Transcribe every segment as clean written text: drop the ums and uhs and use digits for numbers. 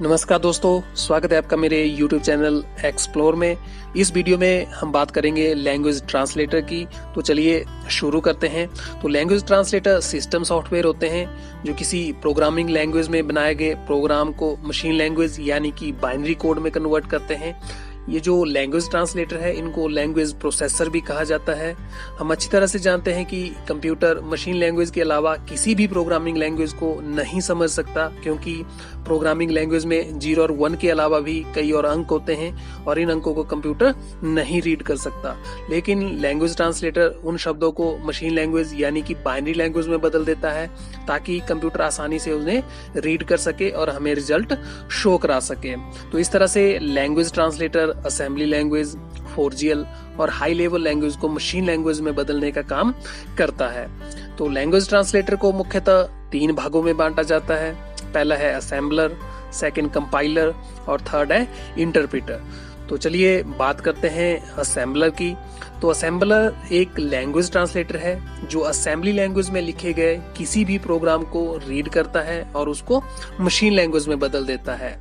नमस्कार दोस्तों, स्वागत है आपका मेरे YouTube चैनल एक्सप्लोर में। इस वीडियो में हम बात करेंगे लैंग्वेज ट्रांसलेटर की। तो चलिए शुरू करते हैं। तो लैंग्वेज ट्रांसलेटर सिस्टम सॉफ्टवेयर होते हैं जो किसी प्रोग्रामिंग लैंग्वेज में बनाए गए प्रोग्राम को मशीन लैंग्वेज यानी कि बाइनरी कोड में कन्वर्ट करते हैं। ये जो लैंग्वेज ट्रांसलेटर है इनको लैंग्वेज प्रोसेसर भी कहा जाता है। हम अच्छी तरह से जानते हैं कि कंप्यूटर मशीन लैंग्वेज के अलावा किसी भी प्रोग्रामिंग लैंग्वेज को नहीं समझ सकता, क्योंकि प्रोग्रामिंग लैंग्वेज में 0 और 1 के अलावा भी कई और अंक होते हैं और इन अंकों को कंप्यूटर नहीं रीड कर सकता। लेकिन लैंग्वेज ट्रांसलेटर उन शब्दों को मशीन लैंग्वेज यानी कि बाइनरी लैंग्वेज में बदल देता है ताकि कंप्यूटर आसानी से उन्हें रीड कर सके और हमें रिजल्ट शो करा सके। तो इस तरह से language translator assembly language, 4GL और हाई लेवल लैंग्वेज को मशीन लैंग्वेज में बदलने का काम करता है। तो लैंग्वेज ट्रांसलेटर को मुख्यतः 3 भागों में बांटा जाता है। पहला है असेंबलर, सेकंड कंपाइलर और थर्ड है इंटरप्रेटर। तो चलिए बात करते हैं असेंबलर की। तो असेंबलर एक लैंग्वेज ट्रांसलेटर है जो असेंबली लैंग्वेज में लिखे गए किसी भी प्रोग्राम को रीड करता है और उसको मशीन लैंग्वेज में बदल देता है।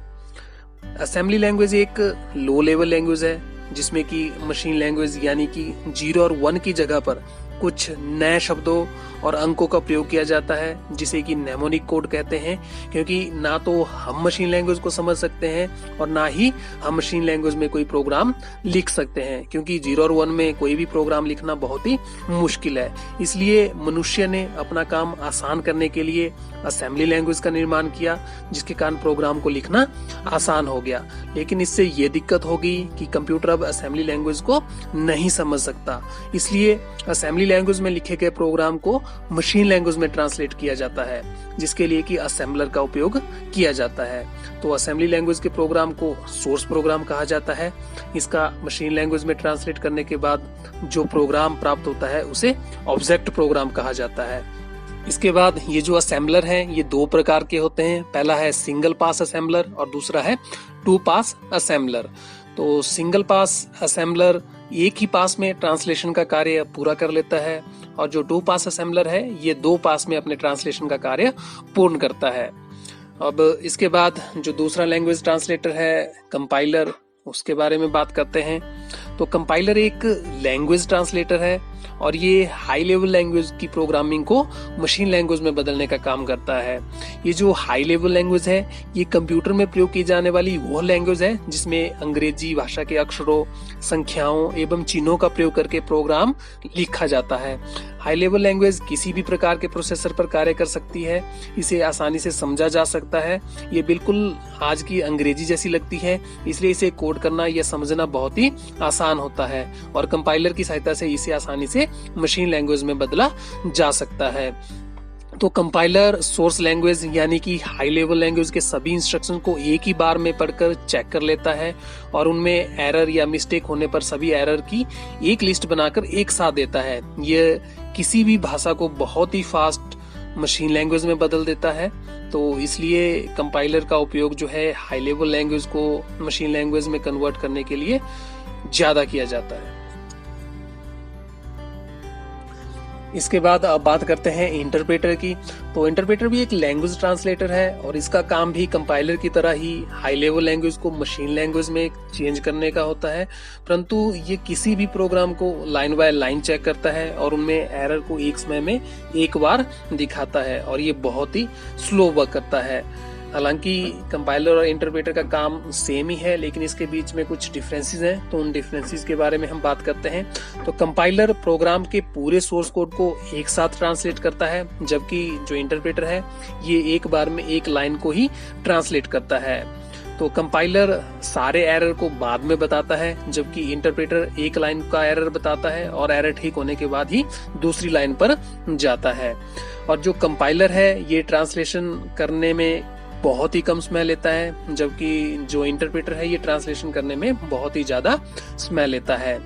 असेंबली लैंग्वेज एक लो लेवल लैंग्वेज है जिसमें कि मशीन लैंग्वेज यानी कि 0 और 1 की जगह पर कुछ नए शब्दों और अंकों का प्रयोग किया जाता है जिसे कि नेमोनिक कोड कहते हैं, क्योंकि ना तो हम मशीन लैंग्वेज को समझ सकते हैं और ना ही हम मशीन लैंग्वेज में कोई प्रोग्राम लिख सकते हैं, क्योंकि 0 और 1 में कोई भी प्रोग्राम लिखना बहुत ही मुश्किल है। इसलिए मनुष्य ने अपना काम आसान करने के लिए असेंबली लैंग्वेज का निर्माण किया, जिसके कारण प्रोग्राम को लिखना आसान हो गया। लेकिन इससे ये दिक्कत होगी कि कंप्यूटर अब असेंबली लैंग्वेज को नहीं समझ सकता, इसलिए असेंबली लैंग्वेज में लिखे गए प्रोग्राम को मशीन लैंग्वेज में ट्रांसलेट किया जाता है, जिसके लिए कि असेंबलर का उपयोग किया जाता है। तो असेंबली लैंग्वेज के प्रोग्राम को सोर्स प्रोग्राम कहा जाता है। इसका मशीन लैंग्वेज में ट्रांसलेट करने के बाद जो प्रोग्राम प्राप्त होता है उसे ऑब्जेक्ट प्रोग्राम कहा जाता है। इसके बाद ये जो असेंबलर हैं ये 2 प्रकार के होते हैं। पहला है सिंगल पास असेंबलर और दूसरा है 2 पास असेंबलर। तो सिंगल पास असेंबलर एक ही पास में ट्रांसलेशन का कार्य पूरा कर लेता है और जो 2 पास असेंबलर है ये 2 पास में अपने ट्रांसलेशन का कार्य पूर्ण करता है। अब इसके बाद जो दूसरा लैंग्वेज ट्रांसलेटर है कंपाइलर, उसके बारे में बात करते हैं। तो कंपाइलर एक लैंग्वेज ट्रांसलेटर है और ये हाई लेवल लैंग्वेज की प्रोग्रामिंग को मशीन लैंग्वेज में बदलने का काम करता है। ये जो हाई लेवल लैंग्वेज है ये कंप्यूटर में प्रयोग की जाने वाली वो लैंग्वेज है जिसमें अंग्रेजी भाषा के अक्षरों, संख्याओं एवं चिन्हों का प्रयोग करके प्रोग्राम लिखा जाता है। हाई लेवल लैंग्वेज किसी भी प्रकार के प्रोसेसर पर कार्य कर सकती है, इसे आसानी से समझा जा सकता है। ये बिल्कुल आज की अंग्रेजी जैसी लगती है, इसलिए इसे कोड करना या समझना बहुत ही आसान होता है और कंपाइलर की सहायता से इसे आसानी से मशीन लैंग्वेज में बदला जा सकता है। तो कंपाइलर सोर्स लैंग्वेज यानी कि हाई लेवल लैंग्वेज के सभी इंस्ट्रक्शन को एक ही बार में पढ़कर चेक कर लेता है और उनमें एरर या मिस्टेक होने पर सभी एरर की एक लिस्ट बनाकर एक साथ देता है। यह किसी भी भाषा को बहुत ही फास्ट मशीन लैंग्वेज में बदल देता है। तो इसलिए कंपाइलर का उपयोग जो है हाई लेवल लैंग्वेज को मशीन लैंग्वेज में कन्वर्ट करने के लिए ज्यादा किया जाता है। इसके बाद अब बात करते हैं इंटरप्रेटर की। तो इंटरप्रेटर भी एक लैंग्वेज ट्रांसलेटर है और इसका काम भी कंपाइलर की तरह ही हाई लेवल लैंग्वेज को मशीन लैंग्वेज में चेंज करने का होता है, परंतु ये किसी भी प्रोग्राम को लाइन बाय लाइन चेक करता है और उनमें एरर को एक समय में एक बार दिखाता है और ये बहुत ही स्लो वर्क करता है। हालांकि कंपाइलर और इंटरप्रेटर का काम सेम ही है, लेकिन इसके बीच में कुछ डिफरेंसेस हैं, तो उन डिफरेंसेस के बारे में हम बात करते हैं। तो कंपाइलर प्रोग्राम के पूरे सोर्स कोड को एक साथ ट्रांसलेट करता है, जबकि जो इंटरप्रेटर है ये एक बार में एक लाइन को ही ट्रांसलेट करता है। तो कंपाइलर सारे एरर को बाद में बताता है, जबकि इंटरप्रेटर एक लाइन का एरर बताता है और एरर ठीक होने के बाद ही दूसरी लाइन पर जाता है। और जो कंपाइलर है ये ट्रांसलेशन करने में बहुत ही कम समय लेता है, जबकि जो इंटरप्रेटर है ये ट्रांसलेशन करने में बहुत ही ज्यादा समय लेता है।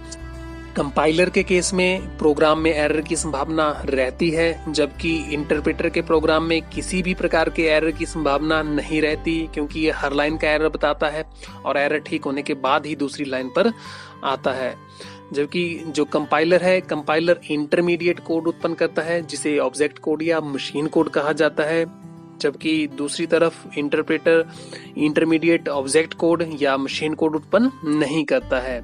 कंपाइलर के केस में प्रोग्राम में एरर की संभावना रहती है, जबकि इंटरप्रेटर के प्रोग्राम में किसी भी प्रकार के एरर की संभावना नहीं रहती, क्योंकि ये हर लाइन का एरर बताता है और एरर ठीक होने के बाद ही दूसरी लाइन पर आता है। जबकि जो कंपाइलर है, कंपाइलर इंटरमीडिएट कोड उत्पन्न करता है जिसे ऑब्जेक्ट कोड या मशीन कोड कहा जाता है। जबकि दूसरी तरफ इंटरप्रेटर इंटरमीडिएट ऑब्जेक्ट कोड या मशीन कोड उत्पन्न नहीं करता है।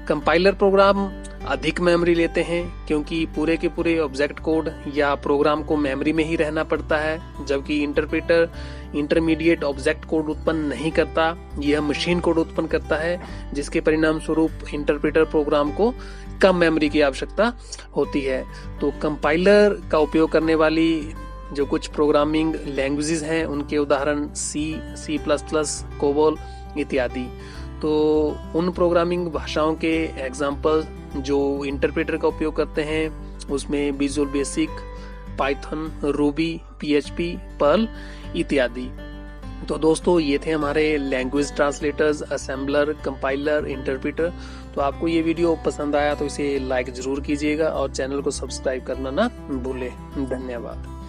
कंपाइलर प्रोग्राम अधिक मेमोरी लेते हैं क्योंकि पूरे के पूरे ऑब्जेक्ट कोड या प्रोग्राम को मेमोरी में ही रहना पड़ता है, जबकि इंटरप्रेटर इंटरमीडिएट ऑब्जेक्ट कोड उत्पन्न नहीं करता, यह मशीन कोड उत्पन्न करता है, जिसके परिणाम स्वरूप इंटरप्रेटर प्रोग्राम को कम मेमोरी की आवश्यकता होती है। तो कंपाइलर का उपयोग करने वाली जो कुछ प्रोग्रामिंग लैंग्वेजेस हैं उनके उदाहरण सी प्लस प्लस, कोबोल इत्यादि। तो उन प्रोग्रामिंग भाषाओं के एग्जाम्पल जो इंटरप्रेटर का उपयोग करते हैं उसमें Visual Basic, Python, Ruby, PHP, Perl इत्यादि। तो दोस्तों ये थे हमारे language translators, assembler, compiler, interpreter. तो आपको ये वीडियो पसंद आया तो इसे लाइक जरूर कीजिएगा और चैनल को सब्सक्राइब करना ना भूलें। धन्यवाद।